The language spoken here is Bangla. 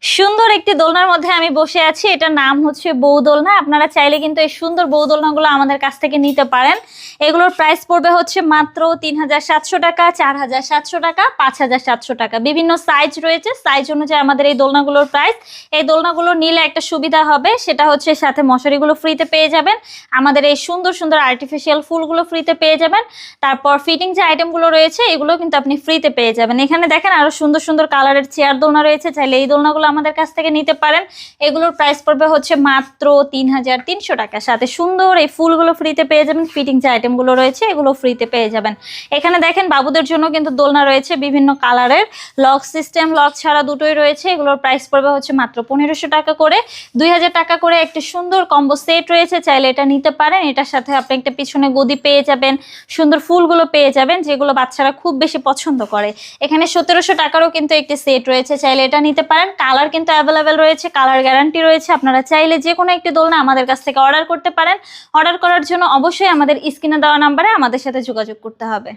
সুন্দর একটি দোলনার মধ্যে আমি বসে আছি। এটার নাম হচ্ছে বউ দোলনা। আপনারা চাইলে কিন্তু এই সুন্দর বউ দোলনাগুলো আমাদের কাছ থেকে নিতে পারেন। এগুলোর প্রাইস পড়বে হচ্ছে মাত্র ৩,৭০০ টাকা, ৪,৭০০ টাকা, ৫,৭০০ টাকা। বিভিন্ন সাইজ রয়েছে, সাইজ অনুযায়ী আমাদের এই দোলনাগুলোর প্রাইস। এই দোলনাগুলো নিলে একটা সুবিধা হবে, সেটা হচ্ছে সাথে মশারিগুলো ফ্রিতে পেয়ে যাবেন, আমাদের এই সুন্দর সুন্দর আর্টিফিশিয়াল ফুলগুলো ফ্রিতে পেয়ে যাবেন, তারপর ফিটিং যে আইটেমগুলো রয়েছে এগুলো কিন্তু আপনি ফ্রিতে পেয়ে যাবেন। এখানে দেখেন আরো সুন্দর সুন্দর কালারের চেয়ার দোলনা রয়েছে, চাইলে এই দোলনাগুলো আমাদের কাছ থেকে নিতে পারেন। এগুলোর প্রাইস পড়বে হচ্ছে মাত্র ৩,৩০০ টাকা। সাথে সুন্দর এই ফুলগুলো ফ্রিতে পেয়ে যাবেন, ফিটিং যে আইটেমগুলো রয়েছে এগুলো ফ্রিতে পেয়ে যাবেন। এখানে দেখেন বাবুদের জন্য কিন্তু দোলনা রয়েছে বিভিন্ন কালারের, লক সিস্টেম, লক ছাড়া দুটোই রয়েছে। এগুলোর প্রাইস পড়বে হচ্ছে মাত্র ১৫০০ টাকা করে। ২,০০০ টাকা করে একটি সুন্দর কম্বো সেট রয়েছে, চাইলে এটা নিতে পারেন। এটার সাথে আপনি একটা পিছনে গদি পেয়ে যাবেন, সুন্দর ফুলগুলো পেয়ে যাবেন যেগুলো বাচ্চারা খুব বেশি পছন্দ করে। এখানে ১৭০০ টাকারও কিন্তু একটি সেট রয়েছে, চাইলে এটা নিতে পারেন। কালার কিন্তু অ্যাভেলেবেল রয়েছে, কালার গ্যারান্টি রয়েছে। আপনারা চাইলে যে কোনো একটি দোলনা আমাদের কাছ থেকে অর্ডার করতে পারেন। অর্ডার করার জন্য অবশ্যই আমাদের স্ক্রিনে দেওয়া নাম্বারে আমাদের সাথে যোগাযোগ করতে হবে।